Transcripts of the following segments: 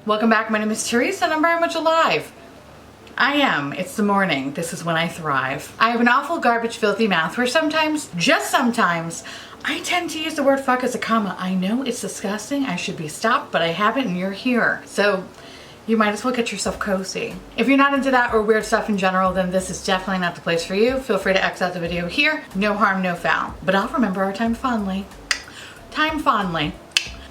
Welcome back. My name is Theresa and I'm very much alive. I am. It's the morning. This is when I thrive. I have an awful garbage filthy mouth where sometimes, just sometimes, I tend to use the word fuck as a comma. I know it's disgusting. I should be stopped, but I haven't and you're here. So you might as well get yourself cozy. If you're not into that or weird stuff in general, then this is definitely not the place for you. Feel free to X out the video here. No harm, no foul. But I'll remember our time fondly. Time fondly.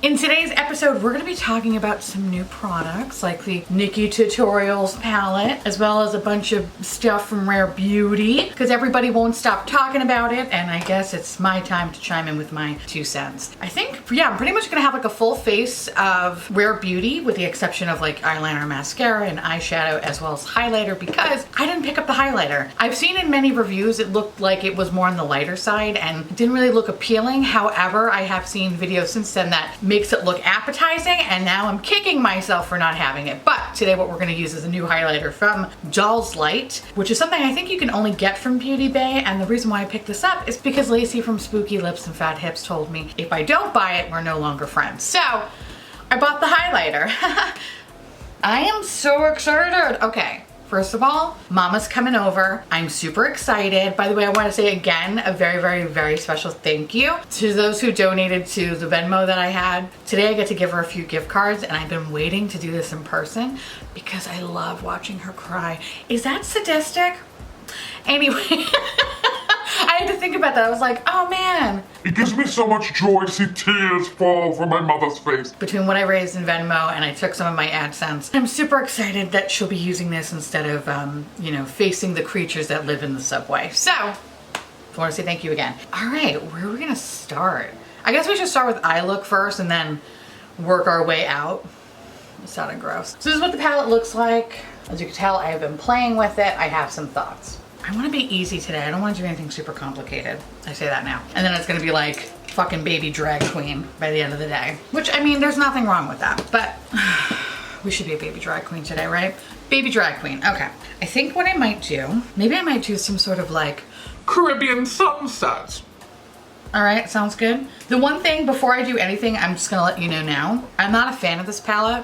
In today's episode, we're going to be talking about some new products like the Nikki Tutorials palette, as well as a bunch of stuff from Rare Beauty, because everybody won't stop talking about it, and I guess it's my time to chime in with my 2 cents. I think, yeah, I'm pretty much going to have like a full face of Rare Beauty, with the exception of like eyeliner, mascara, and eyeshadow, as well as highlighter, because I didn't pick up the highlighter. I've seen in many reviews it looked like it was more on the lighter side and it didn't really look appealing. However, I have seen videos since then that makes it look appetizing, and now I'm kicking myself for not having it. But today what we're going to use is a new highlighter from Doll's Light, which is something I think you can only get from Beauty Bay, and the reason why I picked this up is because Lacey from Spooky Lips and Fat Hips told me if I don't buy it, we're no longer friends. So I bought the highlighter. I am so excited. Okay. First of all, Mama's coming over. I'm super excited. By the way, I want to say again a very, very, very special thank you to those who donated to the Venmo that I had. Today I get to give her a few gift cards, and I've been waiting to do this in person because I love watching her cry. Is that sadistic? Anyway, I had to think about that. I was like, oh man. It gives me so much joy to see tears fall from my mother's face. Between what I raised in Venmo and I took some of my AdSense, I'm super excited that she'll be using this instead of, you know, facing the creatures that live in the subway. So, I want to say thank you again. All right, where are we gonna start? I guess we should start with eye look first and then work our way out. It sounded gross. So this is what the palette looks like. As you can tell, I have been playing with it. I have some thoughts. I want to be easy today. I don't want to do anything super complicated. I say that now. And then it's going to be like fucking baby drag queen by the end of the day. Which, I mean, there's nothing wrong with that. But we should be a baby drag queen today, right? Baby drag queen. Okay. I think what I might do, maybe I might do some sort of like Caribbean sunset. All right, sounds good. The one thing before I do anything, I'm just going to let you know now. I'm not a fan of this palette.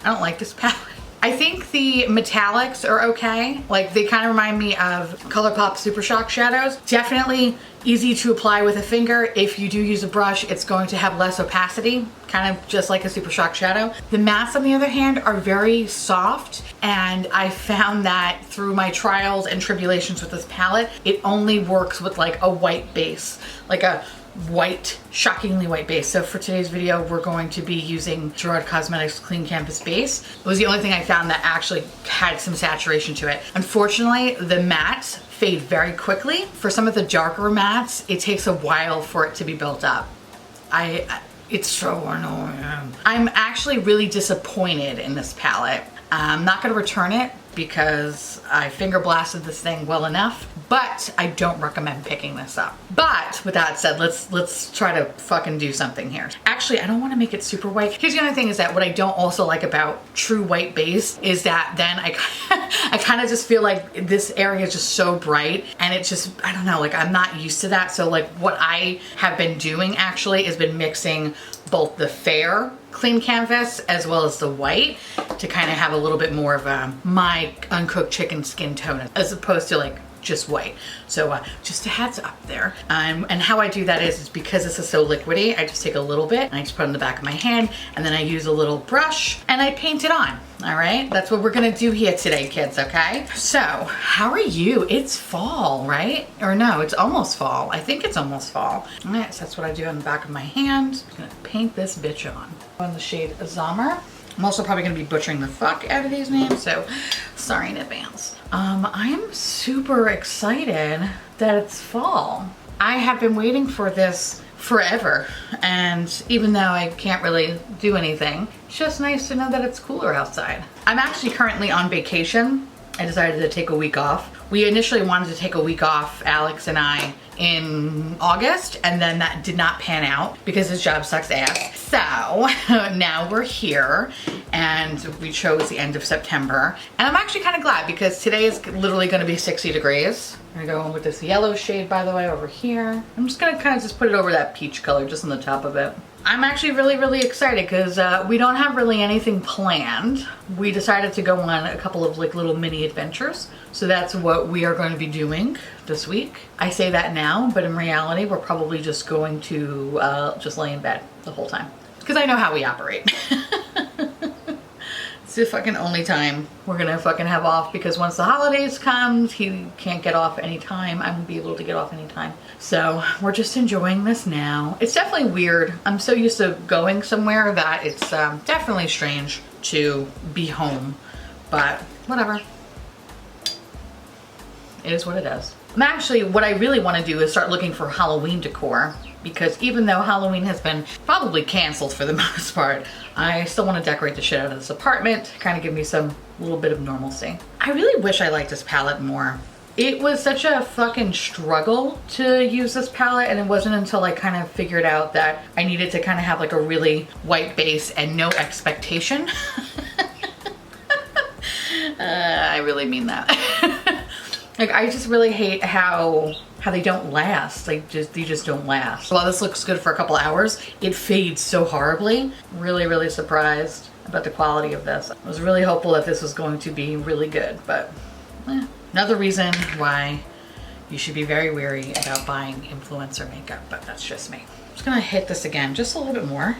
I don't like this palette. I think the metallics are okay. Like, they kind of remind me of Colourpop Super Shock shadows. Definitely easy to apply with a finger. If you do use a brush, it's going to have less opacity, kind of just like a Super Shock shadow. The mattes, on the other hand, are very soft, and I found that through my trials and tribulations with this palette, it only works with like a white base, like a white, shockingly white base. So for today's video, we're going to be using Gerard Cosmetics Clean Canvas Base. It was the only thing I found that actually had some saturation to it. Unfortunately, the mattes fade very quickly. For some of the darker mattes, it takes a while for it to be built up. It's so annoying. I'm actually really disappointed in this palette. I'm not gonna return it because I finger blasted this thing well enough, but I don't recommend picking this up. But with that said, let's try to fucking do something here. Actually, I don't want to make it super white. Here's the other thing, is that what I don't also like about true white base is that then I kind of just feel like this area is just so bright, and it just, I don't know, like I'm not used to that. So like what I have been doing actually has been mixing both the fair clean canvas as well as the white to kind of have a little bit more of a my uncooked chicken skin tone as opposed to like just white. So just a heads up there. And how I do that is because this is so liquidy, I just take a little bit and I just put it in the back of my hand, and then I use a little brush and I paint it on. All right, that's what we're gonna do here today, kids, okay? So, how are you? It's fall, right? Or no, it's almost fall. I think it's almost fall. All right, so that's what I do on the back of my hand. I'm gonna paint this bitch on the shade Azamar. I'm also probably gonna be butchering the fuck out of these names, so sorry in advance. I am super excited that it's fall. I have been waiting for this forever, and even though I can't really do anything, it's just nice to know that it's cooler outside. I'm actually currently on vacation. I decided to take a week off. We initially wanted to take a week off, Alex and I, in August, and then that did not pan out because his job sucks ass. So now we're here, and we chose the end of September, and I'm actually kind of glad because today is literally going to be 60 degrees. I'm gonna go in with this yellow shade, by the way, over here. I'm just gonna kind of just put it over that peach color just on the top of it. I'm actually really excited because we don't have really anything planned. We decided to go on a couple of like little mini adventures. So that's what we are going to be doing this week. I say that now, but in reality, we're probably just going to just lay in bed the whole time. Because I know how we operate. It's the fucking only time we're gonna fucking have off, because once the holidays come, he can't get off anytime. I won't be able to get off anytime. So we're just enjoying this now. It's definitely weird. I'm so used to going somewhere that it's definitely strange to be home, but whatever. It is what it is. Actually, what I really want to do is start looking for Halloween decor, because even though Halloween has been probably canceled for the most part, I still want to decorate the shit out of this apartment, kind of give me some little bit of normalcy. I really wish I liked this palette more. It was such a fucking struggle to use this palette, and it wasn't until I kind of figured out that I needed to kind of have like a really white base and no expectation. I really mean that. Like, I just really hate how they don't last. Like, they just don't last. While this looks good for a couple hours, it fades so horribly. Really surprised about the quality of this. I was really hopeful that this was going to be really good, but another reason why you should be very wary about buying influencer makeup, but that's just me. I'm just gonna hit this again just a little bit more,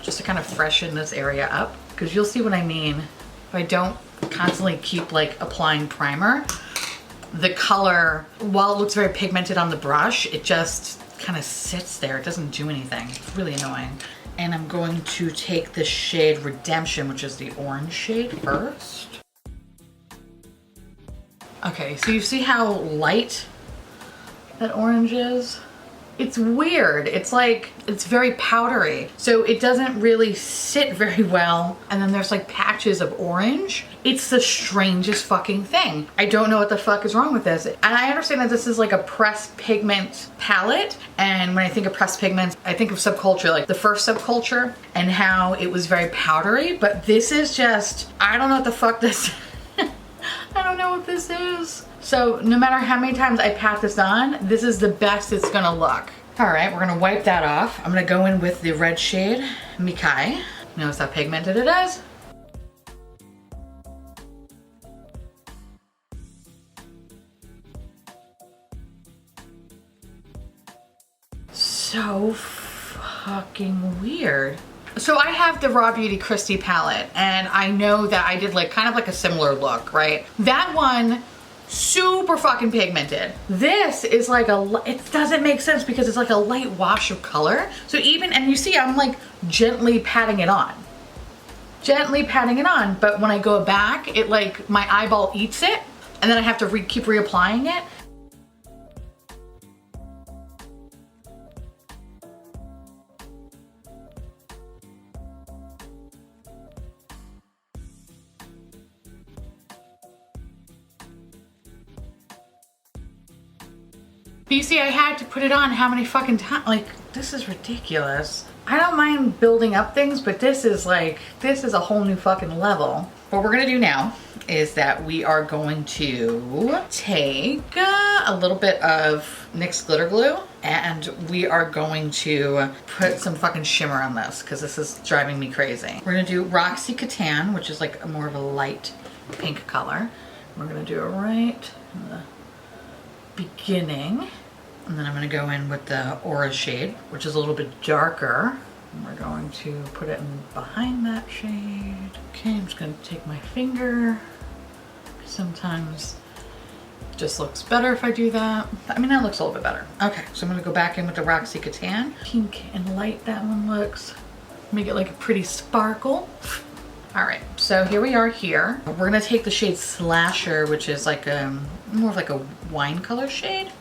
just to kind of freshen this area up, because you'll see what I mean. If I don't constantly keep like applying primer, the color, while it looks very pigmented on the brush, it just kind of sits there. It doesn't do anything. It's really annoying. And I'm going to take the shade Redemption, which is the orange shade, first. Okay, so you see how light that orange is? It's weird. It's like, it's very powdery. So it doesn't really sit very well. And then there's like patches of orange. It's the strangest fucking thing. I don't know what the fuck is wrong with this. And I understand that this is like a pressed pigment palette. And when I think of pressed pigments, I think of Subculture, like the first Subculture, and how it was very powdery. But this is just, I don't know what the fuck this I don't know what this is. So no matter how many times I pat this on, this is the best it's gonna look. All right, we're gonna wipe that off. I'm gonna go in with the red shade, Mikai. Notice how pigmented it is. So fucking weird. So I have the Raw Beauty Christie palette, and I know that I did like kind of like a similar look, right? That one, super fucking pigmented. This is like it doesn't make sense because it's like a light wash of color. So even, and you see I'm like gently patting it on. Gently patting it on, but when I go back, it like, my eyeball eats it, and then I have to keep reapplying it. But you see, I had to put it on how many fucking times? Like, this is ridiculous. I don't mind building up things, but this is like, this is a whole new fucking level. What we're gonna do now is that we are going to take a little bit of NYX Glitter Glue, and we are going to put some fucking shimmer on this, because this is driving me crazy. We're gonna do Roxy Catan, which is like more of a light pink color. We're gonna do it right in the beginning. And then I'm going to go in with the Aura shade, which is a little bit darker. And we're going to put it in behind that shade. Okay, I'm just going to take my finger. Sometimes it just looks better if I do that. I mean, that looks a little bit better. Okay, so I'm going to go back in with the Roxy Catan. Pink and light that one looks. Make it like a pretty sparkle. All right, so here we are here. We're going to take the shade Slasher, which is like more of like a wine color shade.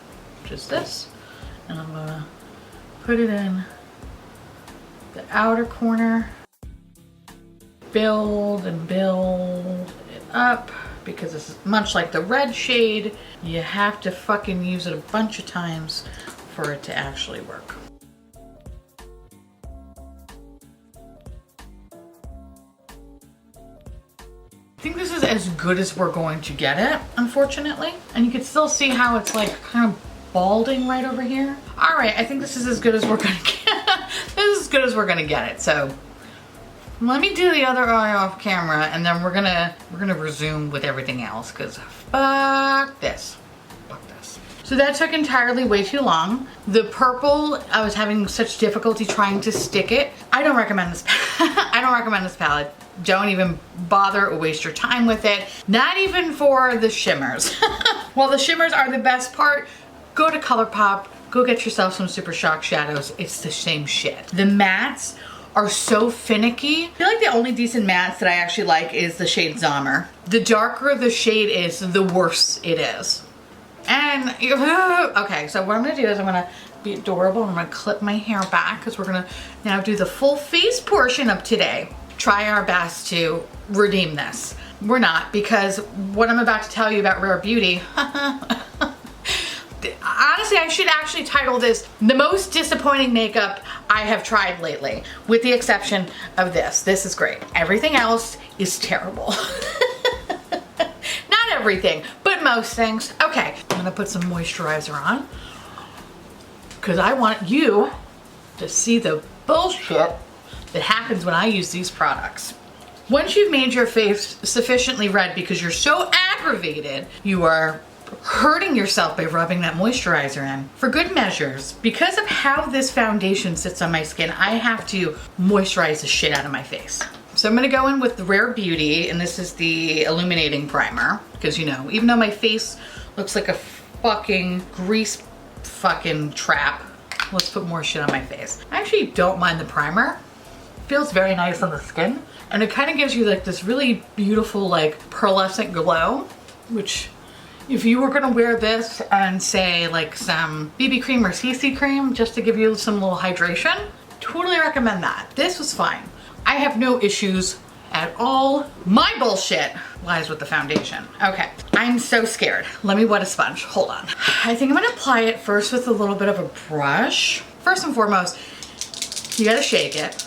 Is this, and I'm gonna put it in the outer corner, build and build it up, because this is much like the red shade. You have to fucking use it a bunch of times for it to actually work. I think this is as good as we're going to get it, unfortunately, and you can still see how it's like kind of balding right over here. All right, I think this is as good as we're gonna get. This is good as we're gonna get it. So let me do the other eye off camera, and then we're gonna resume with everything else, because fuck this. Fuck this. So that took entirely way too long. The purple, I was having such difficulty trying to stick it. I don't recommend this. I don't recommend this palette. Don't even bother or waste your time with it. Not even for the shimmers. While the shimmers are the best part, go to Colourpop, go get yourself some Super Shock shadows. It's the same shit. The mattes are so finicky. I feel like the only decent mattes that I actually like is the shade Zommer. The darker the shade is, the worse it is. And, okay, so what I'm gonna do is I'm gonna be adorable and I'm gonna clip my hair back, because we're gonna now do the full face portion of today. Try our best to redeem this. We're not, because what I'm about to tell you about Rare Beauty, honestly, I should actually title this the most disappointing makeup I have tried lately, with the exception of this. This is great. Everything else is terrible. Not everything, but most things. Okay, I'm gonna put some moisturizer on, because I want you to see the bullshit that happens when I use these products. Once you've made your face sufficiently red because you're so aggravated, you are hurting yourself by rubbing that moisturizer in. For good measures, because of how this foundation sits on my skin, I have to moisturize the shit out of my face. So I'm gonna go in with the Rare Beauty, and this is the Illuminating Primer, because you know, even though my face looks like a fucking grease fucking trap, let's put more shit on my face. I actually don't mind the primer. Feels very nice on the skin, and it kind of gives you like this really beautiful like pearlescent glow, which if you were gonna wear this and say like some BB cream or CC cream just to give you some little hydration, totally recommend that. This was fine. I have no issues at all. My bullshit lies with the foundation. Okay, I'm so scared. Let me wet a sponge, hold on. I think I'm gonna apply it first with a little bit of a brush. First and foremost, you gotta shake it.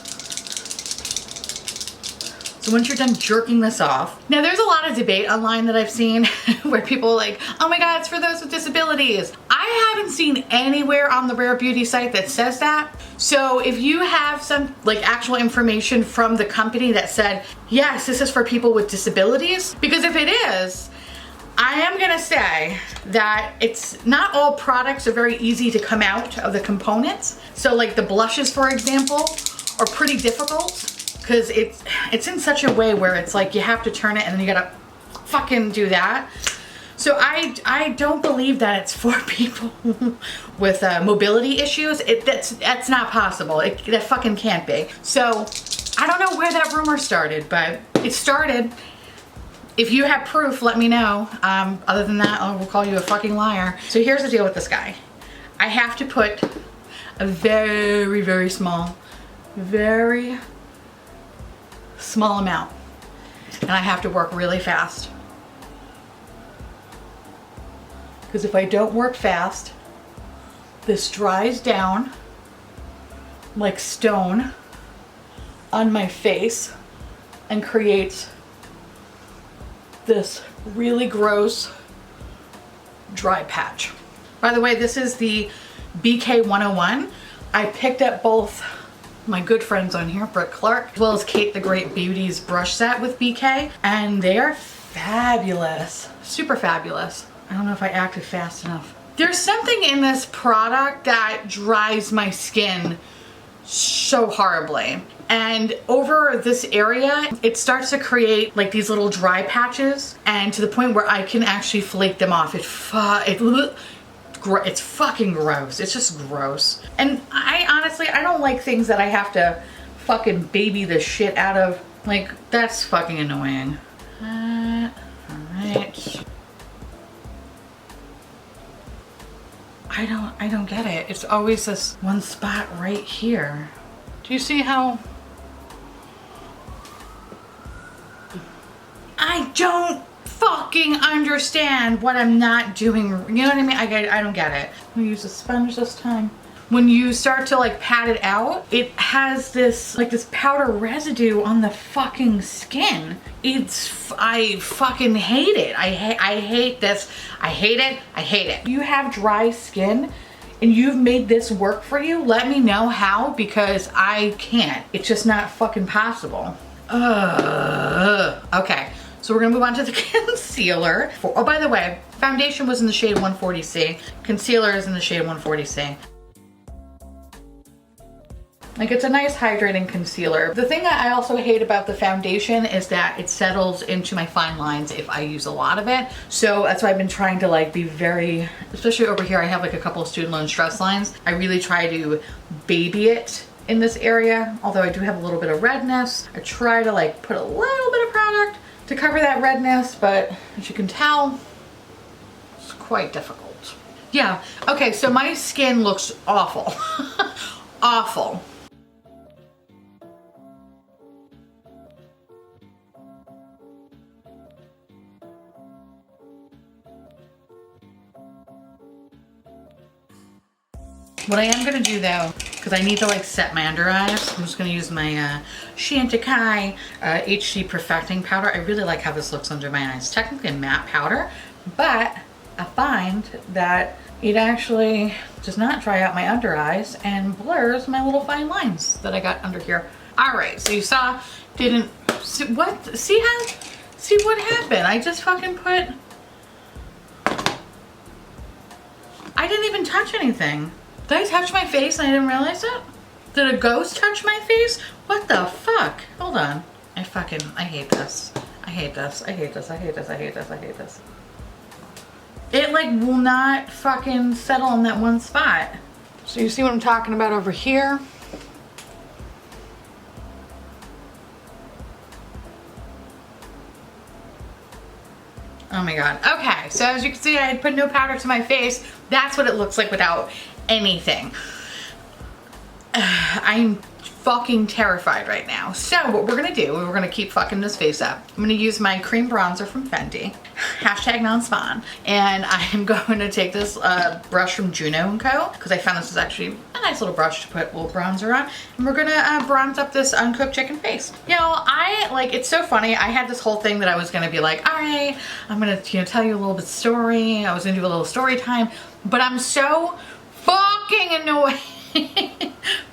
So once you're done jerking this off, now there's a lot of debate online that I've seen where people are like, oh my God, it's for those with disabilities. I haven't seen anywhere on the Rare Beauty site that says that. So if you have some like actual information from the company that said, yes, this is for people with disabilities, because if it is, I am gonna say that it's not all products are very easy to come out of the components. So like the blushes, for example, are pretty difficult, because it's in such a way where it's like you have to turn it and then you gotta fucking do that. So I don't believe that it's for people with mobility issues. That's not possible. That fucking can't be. So I don't know where that rumor started, but it started. If you have proof, let me know. Other than that, I will call you a fucking liar. So here's the deal with this guy. I have to put a very, very small amount, and I have to work really fast, because if I don't work fast, this dries down like stone on my face and creates this really gross dry patch. By the way, this is the BK 101. I picked up both my good friends on here, Britt Clark, as well as Kate the Great Beauty's brush set with BK, and they are fabulous, super fabulous. I don't know if I acted fast enough. There's something in this product that dries my skin so horribly, and over this area it starts to create like these little dry patches, and to the point where I can actually flake them off. It's fucking gross. It's just gross. And I honestly don't like things that I have to fucking baby the shit out of. Like, that's fucking annoying. Alright. I don't get it. It's always this one spot right here. Do you see how? I don't fucking understand what I'm not doing. You know what I mean? I don't get it. I'm gonna use a sponge this time. When you start to like pat it out, it has this like this powder residue on the fucking skin. I fucking hate it. I hate this. I hate it. I hate it. You have dry skin. and you've made this work for you, let me know how, because I can't. It's just not fucking possible. Okay, so we're gonna move on to the concealer. Oh, by the way, foundation was in the shade 140C. Concealer is in the shade 140C. Like, it's a nice hydrating concealer. The thing that I also hate about the foundation is that it settles into my fine lines if I use a lot of it. So that's why I've been trying to like be very, especially over here, I have like a couple of student loan stress lines. I really try to baby it in this area. Although I do have a little bit of redness. I try to like put a little bit of product to cover that redness, but as you can tell, it's quite difficult. Yeah, okay, so my skin looks awful. Awful. What I am gonna do though, because I need to like set my under eyes, I'm just gonna use my Chantecaille HD Perfecting Powder. I really like how this looks under my eyes. Technically a matte powder, but I find that it actually does not dry out my under eyes and blurs my little fine lines that I got under here. All right, so you saw, didn't, see what, see what happened? I just fucking put, I didn't even touch anything. Did I touch my face and I didn't realize it? Did a ghost touch my face? What the fuck? Hold on. I hate this. I hate this. I hate this. I hate this. I hate this. I hate this. It like will not fucking settle in that one spot. So you see what I'm talking about over here? Oh my God. Okay, so as you can see, I had put no powder to my face. That's what it looks like without anything. I'm fucking terrified right now. So what we're gonna do, we're gonna keep fucking this face up. I'm gonna use my cream bronzer from Fenty, hashtag non-spawn, and I am going to take this brush from Juno & Co. because I found this is actually a nice little brush to put a little bronzer on, and we're gonna bronze up this uncooked chicken face. You know, it's so funny. I had this whole thing that I was gonna be like, all right, I'm gonna tell you a little bit story. I was gonna do a little story time, but I'm so fucking annoyed.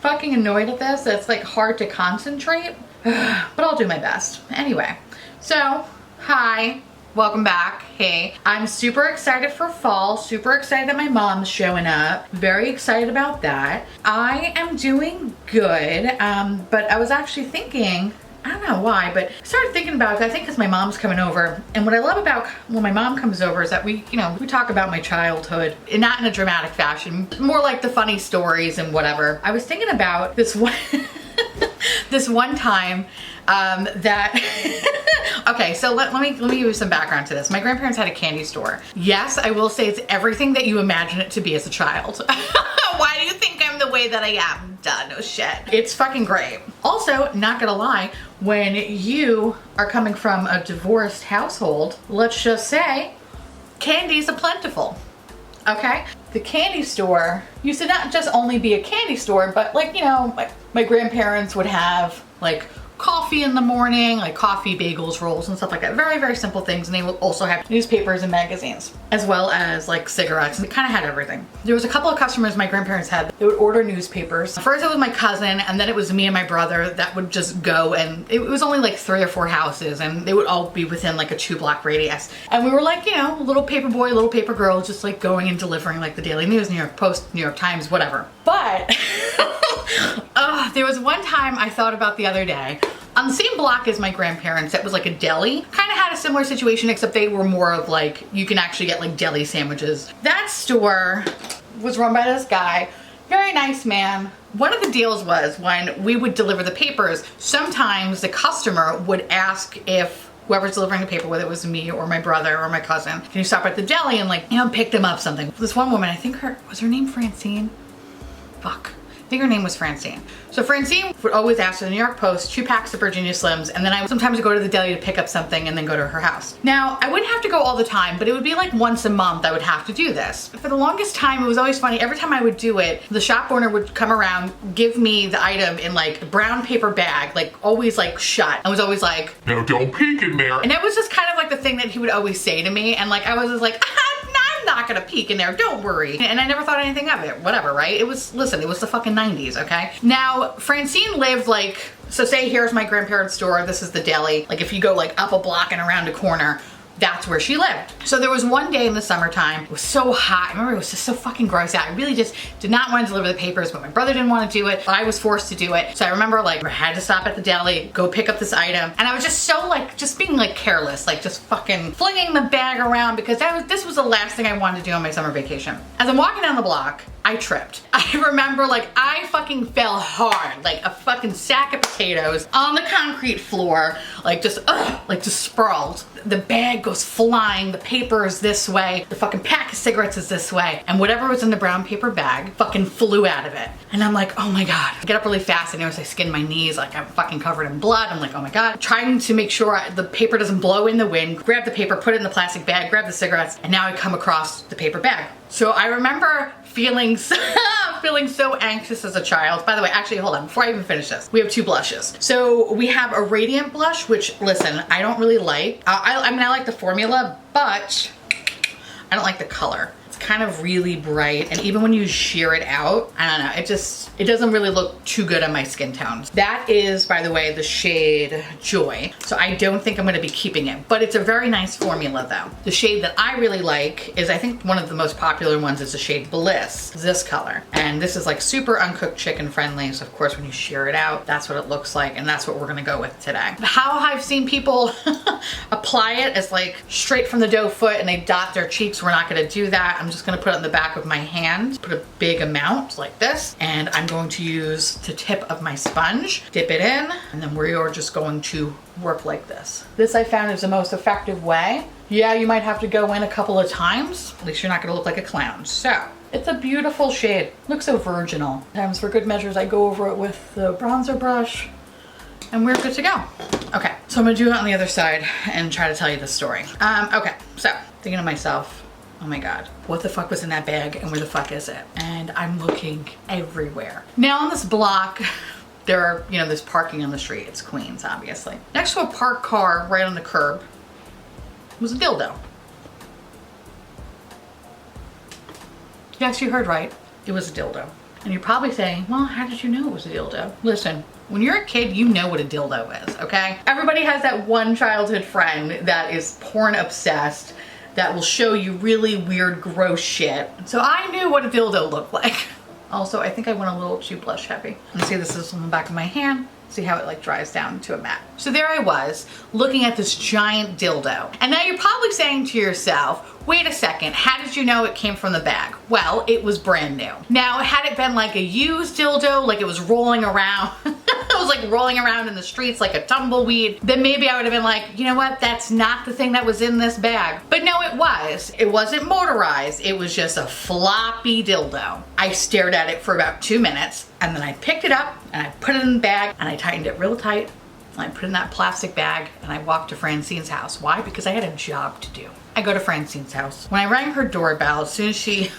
Fucking annoyed at this. It's like hard to concentrate, but I'll do my best. Anyway, so hi, welcome back. Hey, I'm super excited for fall, super excited that my mom's showing up. Very excited about that. I am doing good, but I was actually thinking, I don't know why, but I started thinking about it, I think because my mom's coming over. And what I love about when my mom comes over is that we talk about my childhood, and not in a dramatic fashion, more like the funny stories and whatever. I was thinking about this one, this one time that, okay, so let me give you some background to this. My grandparents had a candy store. Yes, I will say it's everything that you imagine it to be as a child. Why do you think I'm the way that I am? Duh, no shit. It's fucking great. Also, not gonna lie, when you are coming from a divorced household, let's just say, candy's a plentiful, okay? The candy store used to not just only be a candy store, but like, my grandparents would have like coffee in the morning, like coffee, bagels, rolls, and stuff like that. Very, very simple things. And they will also have newspapers and magazines, as well as like cigarettes. And it kind of had everything. There was a couple of customers my grandparents had. They would order newspapers. First it was my cousin, and then it was me and my brother that would just go, and it was only like 3 or 4 houses, and they would all be within like a 2-block radius. And we were like, little paper boy, little paper girl, just like going and delivering like the Daily News, New York Post, New York Times, whatever. But there was one time I thought about the other day. On the same block as my grandparents, that was like a deli. Kind of had a similar situation, except they were more of like, you can actually get like deli sandwiches. That store was run by this guy, very nice man. One of the deals was when we would deliver the papers, sometimes the customer would ask if whoever's delivering the paper, whether it was me or my brother or my cousin, can you stop at the deli and like, pick them up something. This one woman, I think was her name Francine? Fuck. I think her name was Francine. So Francine would always ask for the New York Post, 2 packs of Virginia Slims, and then I would sometimes go to the deli to pick up something and then go to her house. Now, I wouldn't have to go all the time, but it would be like once a month I would have to do this. For the longest time, it was always funny. Every time I would do it, the shop owner would come around, give me the item in like a brown paper bag, like always like shut. I was always like, no, don't peek in there. And it was just kind of like the thing that he would always say to me. And like, I was just like, I'm not gonna peek in there, don't worry. And I never thought anything of it, whatever, right? It was, listen, it was the fucking 90s, okay? Now, Francine lived like, so say here's my grandparents' store, this is the deli. Like if you go like up a block and around a corner, that's where she lived. So there was one day in the summertime, it was so hot. I remember it was just so fucking gross out. I really just did not want to deliver the papers, but my brother didn't want to do it. I was forced to do it. So I remember like I had to stop at the deli, go pick up this item. And I was just so like, just being like careless, like just fucking flinging the bag around because this was the last thing I wanted to do on my summer vacation. As I'm walking down the block, I tripped. I remember like I fucking fell hard, like a fucking sack of potatoes on the concrete floor, like just sprawled. The bag goes flying, the paper is this way, the fucking pack of cigarettes is this way, and whatever was in the brown paper bag fucking flew out of it. And I'm like, oh my God. I get up really fast, I notice I skinned my knees, like I'm fucking covered in blood. I'm like, oh my God. Trying to make sure the paper doesn't blow in the wind, grab the paper, put it in the plastic bag, grab the cigarettes, and now I come across the paper bag. So I remember feeling so anxious as a child. By the way, actually, hold on, before I even finish this, we have two blushes. So we have a radiant blush, which, listen, I don't really like. I mean, I like the formula, but I don't like the color. It's kind of really bright, and even when you sheer it out, I don't know, it doesn't really look too good on my skin tones. That is, by the way, the shade Joy. So I don't think I'm gonna be keeping it, but it's a very nice formula though. The shade that I really like is, I think one of the most popular ones is the shade Bliss, this color. And this is like super uncooked chicken friendly. So of course, when you sheer it out, that's what it looks like. And that's what we're gonna go with today. How I've seen people apply it as like straight from the doe foot and they dot their cheeks. We're not gonna do that. I'm just gonna put it on the back of my hand, put a big amount like this, and I'm going to use the tip of my sponge, dip it in, and then we are just going to work like this. This I found is the most effective way. Yeah, you might have to go in a couple of times. At least you're not gonna look like a clown. So, it's a beautiful shade. Looks so virginal. Sometimes for good measures, I go over it with the bronzer brush, and we're good to go. Okay, so I'm gonna do it on the other side and try to tell you the story. Okay, so thinking to myself, oh my God, what the fuck was in that bag and where the fuck is it? And I'm looking everywhere. Now on this block, there are, you know, there's parking on the street. It's Queens, obviously. Next to a parked car right on the curb was a dildo. Yes, you heard right. It was a dildo. And you're probably saying, well, how did you know it was a dildo? Listen, when you're a kid, you know what a dildo is, okay? Everybody has that one childhood friend that is porn obsessed, that will show you really weird, gross shit. So I knew what a dildo looked like. Also, I think I went a little too blush heavy. And see, this is on the back of my hand. See how it like dries down to a matte. So there I was, looking at this giant dildo. And now you're probably saying to yourself, wait a second, how did you know it came from the bag? Well, it was brand new. Now, had it been like a used dildo, like it was rolling around, it was like rolling around in the streets like a tumbleweed, then maybe I would have been like, you know what, that's not the thing that was in this bag. But no, it was. It wasn't motorized, it was just a floppy dildo. I stared at it for about 2 minutes, and then I picked it up, and I put it in the bag, and I tightened it real tight, and I put it in that plastic bag, and I walked to Francine's house. Why? Because I had a job to do. I go to Francine's house. When I rang her doorbell, as soon as she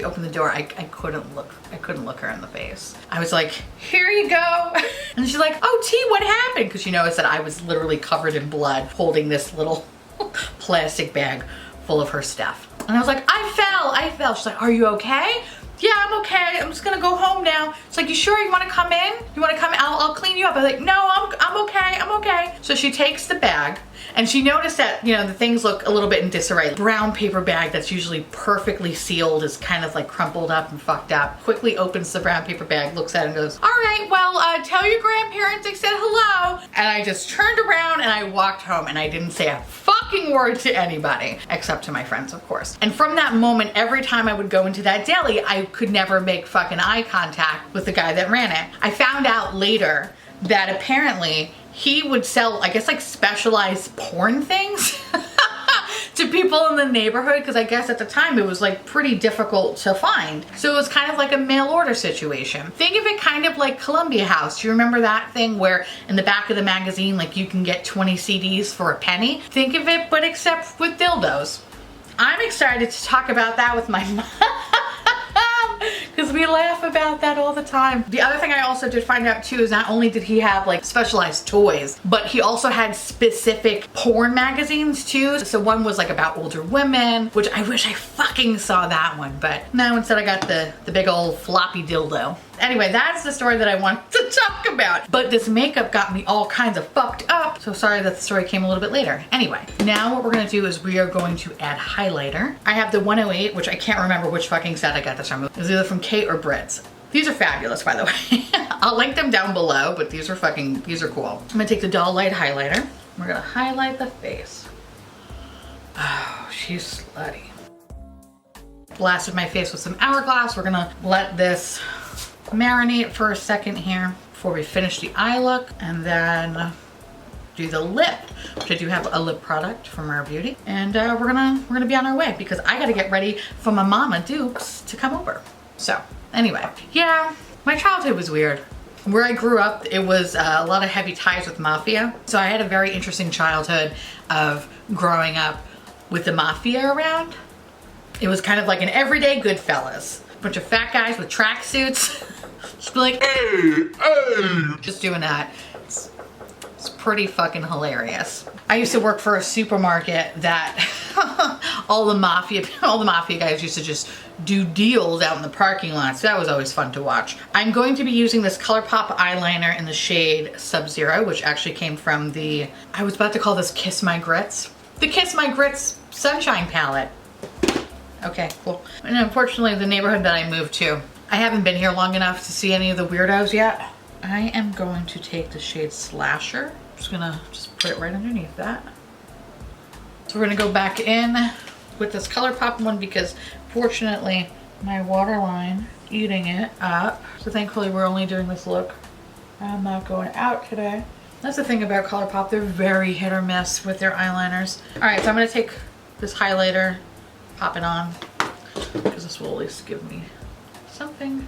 opened the door, I couldn't look her in the face. I was like, here you go. And she's like, oh, T, what happened? Because she noticed that I was literally covered in blood holding this little plastic bag full of her stuff. And I was like, I fell. She's like, are you okay? Yeah, I'm okay. I'm just gonna go home now. It's like, you sure you wanna come in? You wanna come in? I'll clean you up. I was like, no, I'm okay, I'm okay. So she takes the bag, and she noticed that, you know, the things look a little bit in disarray. Brown paper bag that's usually perfectly sealed is kind of like crumpled up and fucked up. Quickly opens the brown paper bag, looks at it and goes, all right, well, tell your grandparents I said hello. And I just turned around and I walked home, and I didn't say a fucking word to anybody, except to my friends, of course. And from that moment, every time I would go into that deli, I could never make fucking eye contact with the guy that ran it. I found out later that apparently he would sell, I guess, like specialized porn things to people in the neighborhood, because I guess at the time it was like pretty difficult to find. So it was kind of like a mail order situation. Think of it kind of like Columbia House. Do you remember that thing where in the back of the magazine, like you can get 20 CDs for a penny? Think of it, but except with dildos. I'm excited to talk about that with my mom, because we laugh about that all the time. The other thing I also did find out too is not only did he have like specialized toys, but he also had specific porn magazines too. So one was like about older women, which I wish I fucking saw that one, but no, instead I got the big old floppy dildo. Anyway, that's the story that I want to talk about. But this makeup got me all kinds of fucked up. So sorry that the story came a little bit later. Anyway, now what we're gonna do is we are going to add highlighter. I have the 108, which I can't remember which fucking set I got this from. It was either from Kate or Brit's. These are fabulous, by the way. I'll link them down below, but these are cool. I'm gonna take the Dull Light highlighter. We're gonna highlight the face. Oh, she's slutty. Blasted my face with some Hourglass. We're gonna let this marinate for a second here before we finish the eye look, and then do the lip, which I do have a lip product from Rare Beauty, and we're gonna be on our way because I gotta get ready for my mama Dukes to come over. So anyway, yeah, my childhood was weird. Where I grew up, it was a lot of heavy ties with mafia, so I had a very interesting childhood of growing up with the mafia around. It was kind of like an everyday Goodfellas. Bunch of fat guys with tracksuits. Just be like, hey. Just doing that. It's pretty fucking hilarious. I used to work for a supermarket that all the mafia guys used to just do deals out in the parking lot. So that was always fun to watch. I'm going to be using this Colourpop eyeliner in the shade Sub-Zero, which actually came from the, I was about to call this Kiss My Grits. The Kiss My Grits Sunshine palette. Okay, cool. And unfortunately, the neighborhood that I moved to, I haven't been here long enough to see any of the weirdos yet. I am going to take the shade Slasher. I'm just gonna put it right underneath that. So we're gonna go back in with this Colourpop one because fortunately my waterline eating it up. So thankfully we're only doing this look. I'm not going out today. That's the thing about Colourpop, they're very hit or miss with their eyeliners. All right, so I'm gonna take this highlighter, pop it on, because this will at least give me something.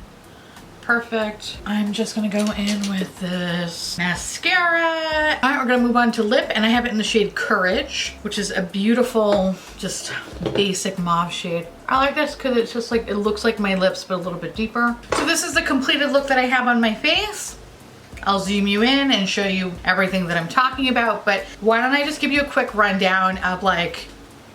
Perfect. I'm just gonna go in with this mascara. All right, we're gonna move on to lip, and I have it in the shade Courage, which is a beautiful, just basic mauve shade. I like this because it's just like, it looks like my lips, but a little bit deeper. So this is the completed look that I have on my face. I'll zoom you in and show you everything that I'm talking about, but why don't I just give you a quick rundown of like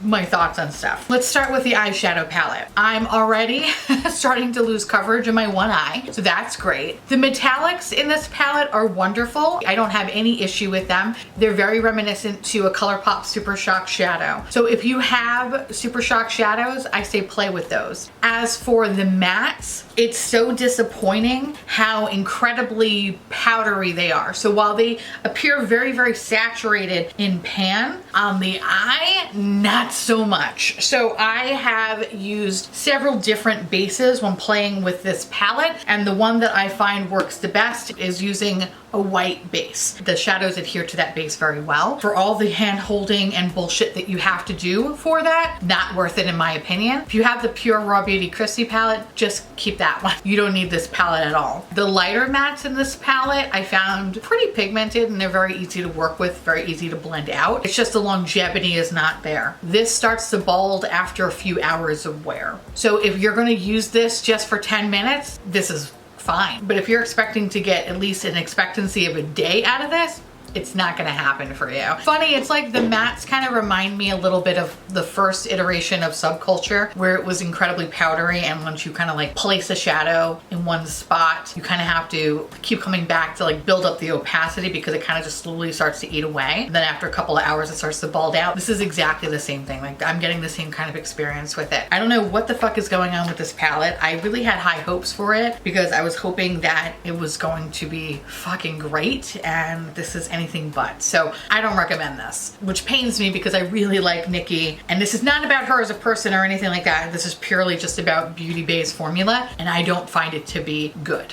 my thoughts on stuff. Let's start with the eyeshadow palette. I'm already starting to lose coverage in my one eye, so that's great. The metallics in this palette are wonderful. I don't have any issue with them. They're very reminiscent to a Colourpop Super Shock shadow. So if you have Super Shock shadows, I say play with those. As for the mattes, it's so disappointing how incredibly powdery they are. So while they appear very, very saturated in pan, on the eye, not so much. So I have used several different bases when playing with this palette, and the one that I find works the best is using a white base. The shadows adhere to that base very well. For all the hand holding and bullshit that you have to do for that, not worth it in my opinion. If you have the Pure Raw Beauty Christy palette, just keep that one. You don't need this palette at all. The lighter mattes in this palette I found pretty pigmented, and they're very easy to work with, very easy to blend out. It's just the longevity is not there. This starts to bald after a few hours of wear. So if you're gonna use this just for 10 minutes, this is fine. But if you're expecting to get at least an expectancy of a day out of this, it's not gonna happen for you. Funny, it's like the mattes kind of remind me a little bit of the first iteration of Subculture, where it was incredibly powdery, and once you kind of like place a shadow in one spot, you kind of have to keep coming back to like build up the opacity because it kind of just slowly starts to eat away. And then after a couple of hours, it starts to bald out. This is exactly the same thing. Like I'm getting the same kind of experience with it. I don't know what the fuck is going on with this palette. I really had high hopes for it because I was hoping that it was going to be fucking great, and this is anything but. So I don't recommend this, which pains me because I really like Nikki, and this is not about her as a person or anything like that. This is purely just about beauty-based formula, and I don't find it to be good.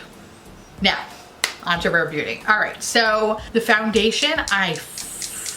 Now, onto Rare Beauty. All right, so the foundation I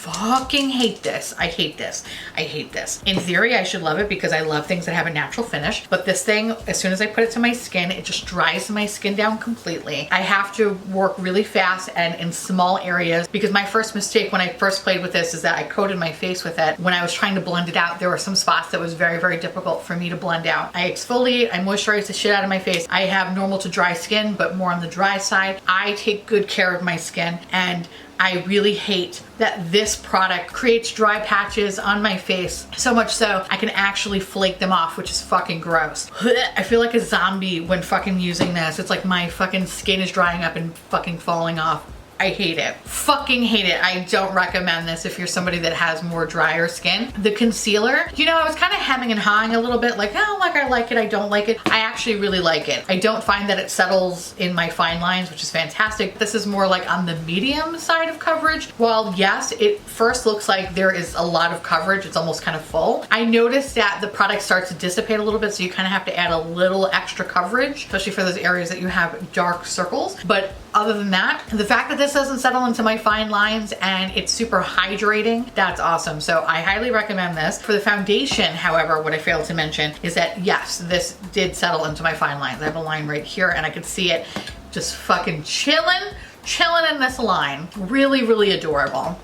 fucking hate this. I hate this. I hate this. In theory, I should love it because I love things that have a natural finish. But this thing, as soon as I put it to my skin, it just dries my skin down completely. I have to work really fast and in small areas because my first mistake when I first played with this is that I coated my face with it. When I was trying to blend it out, there were some spots that was very, very difficult for me to blend out. I exfoliate, I moisturize the shit out of my face. I have normal to dry skin, but more on the dry side. I take good care of my skin, and I really hate that this product creates dry patches on my face, so much so I can actually flake them off, which is fucking gross. I feel like a zombie when fucking using this. It's like my fucking skin is drying up and fucking falling off. I hate it. Fucking hate it. I don't recommend this if you're somebody that has more drier skin. The concealer, you know, I was kind of hemming and hawing a little bit, like, oh, like I like it, I don't like it. I actually really like it. I don't find that it settles in my fine lines, which is fantastic. This is more like on the medium side of coverage. While yes, it first looks like there is a lot of coverage, it's almost kind of full. I noticed that the product starts to dissipate a little bit, so you kind of have to add a little extra coverage, especially for those areas that you have dark circles. But other than that, the fact that this doesn't settle into my fine lines and it's super hydrating, that's awesome. So I highly recommend this. For the foundation, however, what I failed to mention is that yes, this did settle into my fine lines. I have a line right here and I could see it just fucking chilling in this line. Really, really adorable.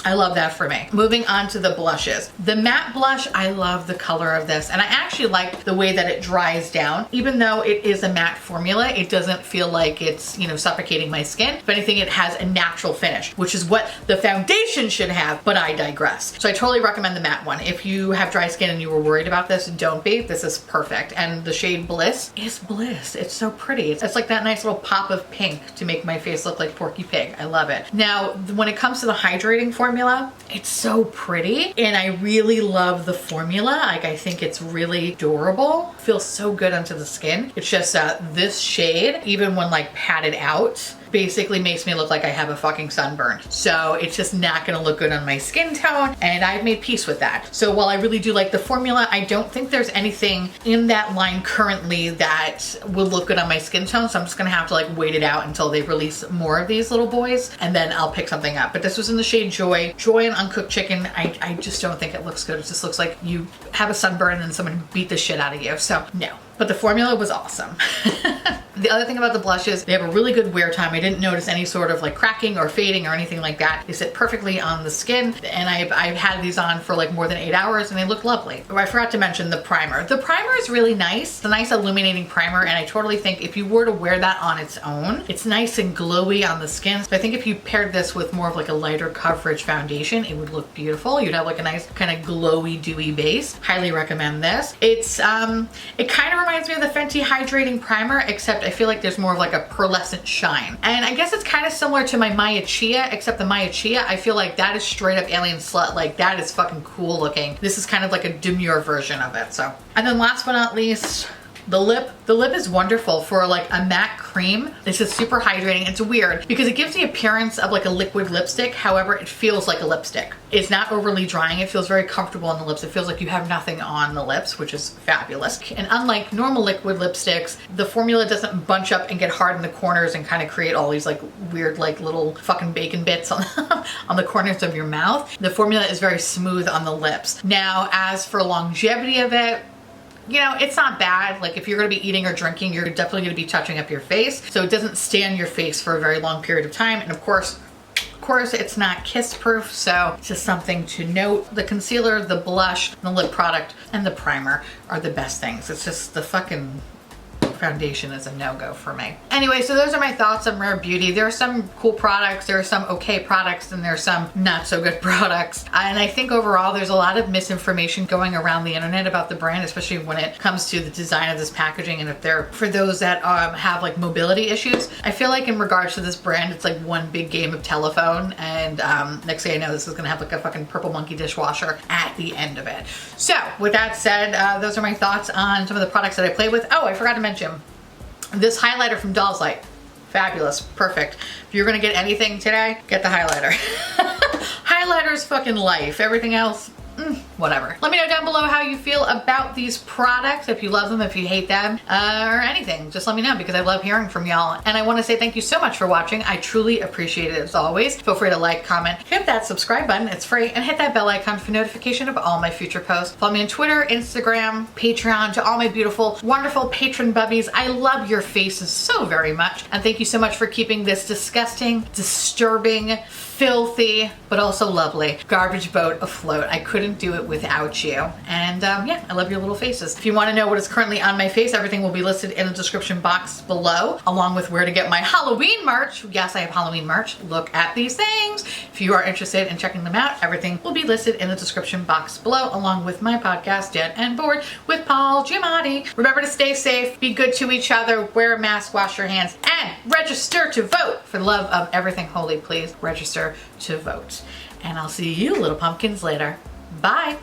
I love that for me. Moving on to the blushes. The matte blush, I love the color of this, and I actually like the way that it dries down. Even though it is a matte formula, it doesn't feel like it's, you know, suffocating my skin. If anything, it has a natural finish, which is what the foundation should have, but I digress. So I totally recommend the matte one. If you have dry skin and you were worried about this, don't be. This is perfect. And the shade Bliss is bliss. It's so pretty. It's like that nice little pop of pink to make my face look like Porky Pig. I love it. Now, when it comes to the hydrating formula, it's so pretty, and I really love the formula. Like, I think it's really durable. Feels so good onto the skin. It's just this shade, even when like patted out, basically makes me look like I have a fucking sunburn. So it's just not gonna look good on my skin tone, and I've made peace with that. So while I really do like the formula, I don't think there's anything in that line currently that will look good on my skin tone, so I'm just gonna have to like wait it out until they release more of these little boys, and then I'll pick something up. But this was in the shade Joy. Joy and Uncooked Chicken, I just don't think it looks good. It just looks like you have a sunburn and someone beat the shit out of you, so no. But the formula was awesome. The other thing about the blushes, they have a really good wear time. I didn't notice any sort of like cracking or fading or anything like that. They sit perfectly on the skin, and I've had these on for like more than 8 hours and they look lovely. Oh, I forgot to mention the primer. The primer is really nice. It's a nice illuminating primer, and I totally think if you were to wear that on its own, it's nice and glowy on the skin. So I think if you paired this with more of like a lighter coverage foundation, it would look beautiful. You'd have like a nice kind of glowy, dewy base. Highly recommend this. It's it kind of reminds me of the Fenty Hydrating Primer, except I feel like there's more of like a pearlescent shine. And I guess it's kind of similar to my Maya Chia, except the Maya Chia, I feel like that is straight up alien slut. Like, that is fucking cool looking. This is kind of like a demure version of it, so. And then last but not least, the lip. The lip is wonderful for like a matte cream. It's just super hydrating. It's weird because it gives the appearance of like a liquid lipstick. However, it feels like a lipstick. It's not overly drying. It feels very comfortable on the lips. It feels like you have nothing on the lips, which is fabulous. And unlike normal liquid lipsticks, the formula doesn't bunch up and get hard in the corners and kind of create all these like weird like little fucking bacon bits on, on the corners of your mouth. The formula is very smooth on the lips. Now, as for longevity of it, you know, it's not bad. Like, if you're gonna be eating or drinking, you're definitely gonna be touching up your face. So it doesn't stay on your face for a very long period of time. And of course, it's not kiss proof, so it's just something to note. The concealer, the blush, the lip product, and the primer are the best things. It's just the fucking foundation is a no-go for me. Anyway, so those are my thoughts on Rare Beauty. There are some cool products, there are some okay products, and there are some not so good products. And I think overall there's a lot of misinformation going around the internet about the brand, especially when it comes to the design of this packaging. And if they're for those that have like mobility issues, I feel like in regards to this brand, it's like one big game of telephone. And next thing I know, this is gonna have like a fucking purple monkey dishwasher at the end of it. So with that said, those are my thoughts on some of the products that I play with. Oh, I forgot to mention this highlighter from Doll's Light. Fabulous, perfect. If you're gonna get anything today, get the highlighter. Highlighter's fucking life. Everything else, whatever. Let me know down below how you feel about these products, if you love them, if you hate them, or anything. Just let me know because I love hearing from y'all. And I want to say thank you so much for watching. I truly appreciate it as always. Feel free to like, comment, hit that subscribe button, it's free, and hit that bell icon for notification of all my future posts. Follow me on Twitter, Instagram, Patreon. To all my beautiful, wonderful patron bubbies, I love your faces so very much. And thank you so much for keeping this disgusting, disturbing, filthy, but also lovely garbage boat afloat. I couldn't do it without you. And yeah, I love your little faces. If you want to know what is currently on my face, everything will be listed in the description box below, along with where to get my Halloween merch. Yes, I have Halloween merch. Look at these things. If you are interested in checking them out, everything will be listed in the description box below, along with my podcast, Dead and Bored with Paul Giamatti. Remember to stay safe, be good to each other, wear a mask, wash your hands, and register to vote. For the love of everything holy, please register to vote. And I'll see you little pumpkins later. Bye.